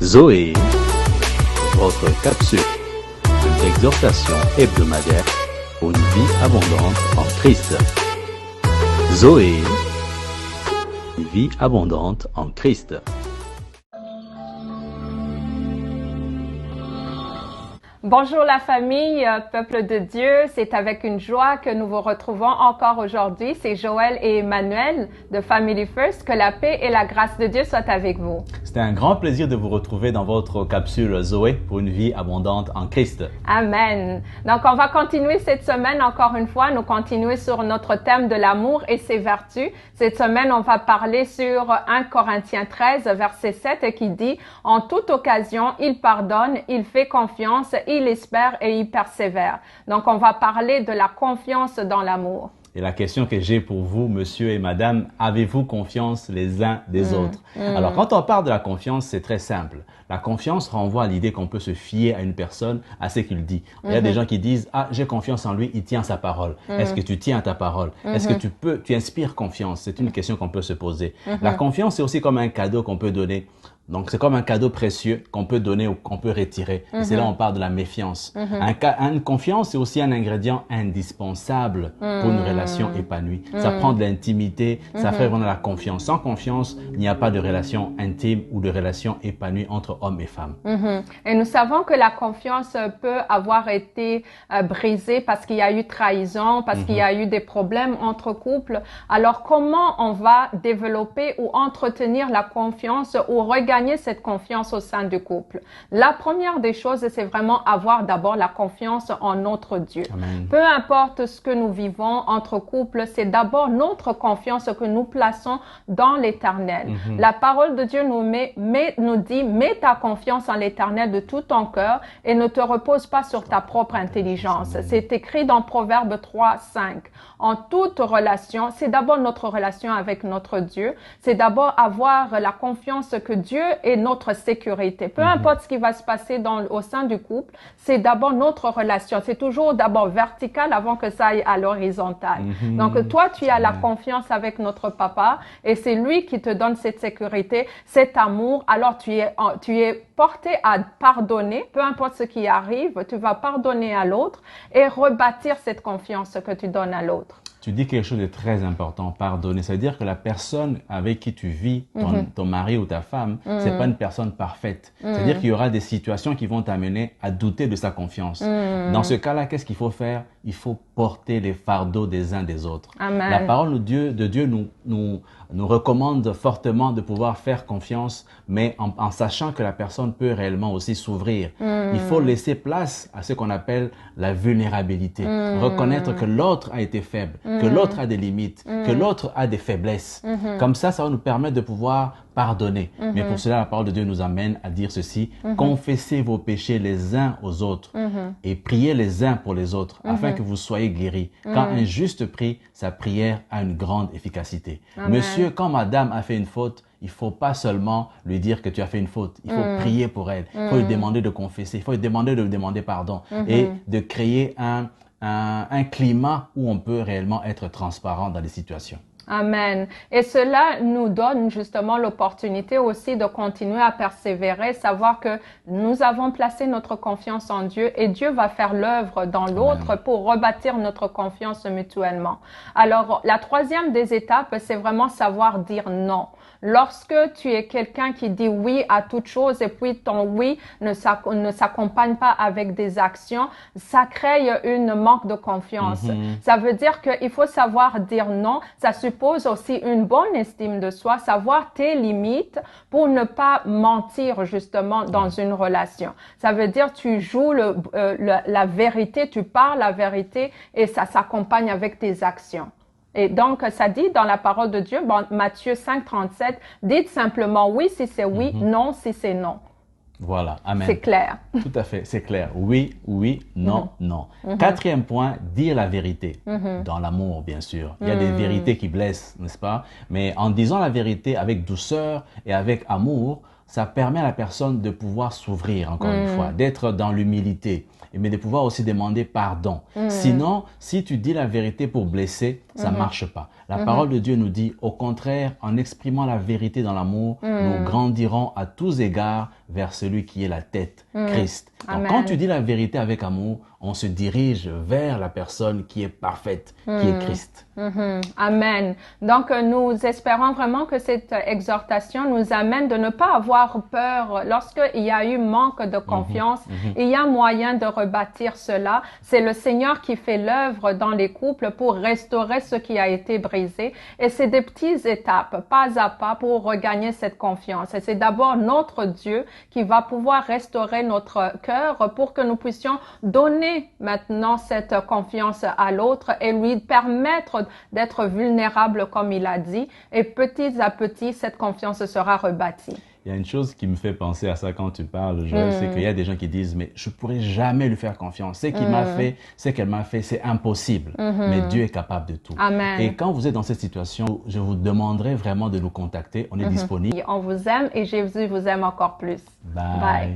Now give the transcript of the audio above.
Zoé, votre capsule d'exhortation hebdomadaire pour une vie abondante en Christ. Zoé, une vie abondante en Christ. Bonjour la famille, peuple de Dieu, c'est avec une joie que nous vous retrouvons encore aujourd'hui. C'est Joël et Emmanuel de Family First. Que la paix et la grâce de Dieu soient avec vous. C'est un grand plaisir de vous retrouver dans votre capsule Zoé pour une vie abondante en Christ. Amen. Donc on va continuer cette semaine encore une fois, nous continuer sur notre thème de l'amour et ses vertus. Cette semaine, on va parler sur 1 Corinthiens 13, verset 7 qui dit « En toute occasion, il pardonne, il fait confiance, il espère et il persévère. » Donc, on va parler de la confiance dans l'amour. Et la question que j'ai pour vous, monsieur et madame, avez-vous confiance les uns des autres? Alors, quand on parle de la confiance, c'est très simple. La confiance renvoie à l'idée qu'on peut se fier à une personne, à ce qu'il dit. Il y a des gens qui disent « Ah, j'ai confiance en lui, il tient sa parole. » Est-ce que tu tiens ta parole? Est-ce que tu inspires confiance? C'est une question qu'on peut se poser. La confiance, c'est aussi comme un cadeau qu'on peut donner. Donc, c'est comme un cadeau précieux qu'on peut donner ou qu'on peut retirer. Et c'est là on parle de la méfiance. Une confiance, c'est aussi un ingrédient indispensable pour une relation épanouie. Ça prend de l'intimité, ça fait vraiment la confiance. Sans confiance, il n'y a pas de relation intime ou de relation épanouie entre hommes et femmes. Et nous savons que la confiance peut avoir été brisée parce qu'il y a eu trahison, parce qu'il y a eu des problèmes entre couples. Alors, comment on va développer ou entretenir la confiance ou regagner cette confiance au sein du couple? La première des choses, c'est vraiment avoir d'abord la confiance en notre Dieu. Amen. Peu importe ce que nous vivons entre couples, c'est d'abord notre confiance que nous plaçons dans l'Éternel. La parole de Dieu nous dit, mets ta confiance en l'Éternel de tout ton cœur et ne te repose pas sur ta propre intelligence. C'est écrit dans Proverbe 3, 5. En toute relation, c'est d'abord notre relation avec notre Dieu. C'est d'abord avoir la confiance que Dieu est notre sécurité. Peu importe ce qui va se passer au sein du couple, c'est d'abord notre relation. C'est toujours d'abord vertical avant que ça aille à l'horizontale. Donc, toi, tu as la confiance avec notre papa et c'est lui qui te donne cette sécurité, cet amour. Alors, tu es porté à pardonner, peu importe ce qui arrive, tu vas pardonner à l'autre et rebâtir cette confiance que tu donnes à l'autre. Tu dis quelque chose de très important, pardonner. C'est-à-dire que la personne avec qui tu vis, ton mari ou ta femme, c'est pas une personne parfaite. C'est-à-dire qu'il y aura des situations qui vont t'amener à douter de sa confiance. Dans ce cas-là, qu'est-ce qu'il faut faire? Il faut porter les fardeaux des uns des autres. Amen. La parole de Dieu nous recommande fortement de pouvoir faire confiance, mais en sachant que la personne peut réellement aussi s'ouvrir. Il faut laisser place à ce qu'on appelle la vulnérabilité. Reconnaître que l'autre a été faible, que l'autre a des limites, que l'autre a des faiblesses. Comme ça va nous permettre de pouvoir pardonner. Mais pour cela, la parole de Dieu nous amène à dire ceci, confessez vos péchés les uns aux autres et priez les uns pour les autres afin que vous soyez guéris. Quand un juste prie, sa prière a une grande efficacité. Amen. Monsieur, quand madame a fait une faute, il faut pas seulement lui dire que tu as fait une faute. Il faut prier pour elle. Il faut lui demander de confesser. Il faut lui demander de demander pardon et de créer un climat où on peut réellement être transparent dans les situations. Amen. Et cela nous donne justement l'opportunité aussi de continuer à persévérer, savoir que nous avons placé notre confiance en Dieu et Dieu va faire l'œuvre dans l'autre pour rebâtir notre confiance mutuellement. Alors, la troisième des étapes, c'est vraiment savoir dire non. Lorsque tu es quelqu'un qui dit oui à toute chose et puis ton oui ne s'accompagne pas avec des actions, ça crée une manque de confiance. Ça veut dire qu'il faut savoir dire non. Ça suppose aussi une bonne estime de soi, savoir tes limites pour ne pas mentir justement dans une relation. Ça veut dire tu joues la vérité, tu parles la vérité et ça s'accompagne avec tes actions. Et donc, ça dit dans la parole de Dieu, Matthieu 5, 37, dites simplement oui si c'est oui, non si c'est non. Voilà, amen. C'est clair. Tout à fait, c'est clair. Oui, oui, non, non. Quatrième point, dire la vérité. Dans l'amour, bien sûr. Il y a des vérités qui blessent, n'est-ce pas? Mais en disant la vérité avec douceur et avec amour, ça permet à la personne de pouvoir s'ouvrir, encore une fois, d'être dans l'humilité, mais de pouvoir aussi demander pardon. Sinon, si tu dis la vérité pour blesser, ça ne marche pas. La parole de Dieu nous dit, au contraire, en exprimant la vérité dans l'amour, nous grandirons à tous égards vers celui qui est la tête, Christ. Donc, quand tu dis la vérité avec amour, on se dirige vers la personne qui est parfaite, qui est Christ. Amen. Donc, nous espérons vraiment que cette exhortation nous amène de ne pas avoir peur lorsqu'il y a eu manque de confiance. Il y a moyen de rebâtir cela. C'est le Seigneur qui fait l'œuvre dans les couples pour restaurer ce qui a été brisé. Et c'est des petites étapes, pas à pas, pour regagner cette confiance. Et c'est d'abord notre Dieu qui va pouvoir restaurer notre cœur pour que nous puissions donner maintenant cette confiance à l'autre et lui permettre d'être vulnérable comme il a dit. Et petit à petit, cette confiance sera rebâtie. Il y a une chose qui me fait penser à ça quand tu parles, Joël, c'est qu'il y a des gens qui disent, mais je pourrais jamais lui faire confiance. Ce qu'il m'a fait, ce qu'elle m'a fait, c'est impossible. Mais Dieu est capable de tout. Amen. Et quand vous êtes dans cette situation, je vous demanderai vraiment de nous contacter. On est disponible. On vous aime et Jésus vous aime encore plus. Bye.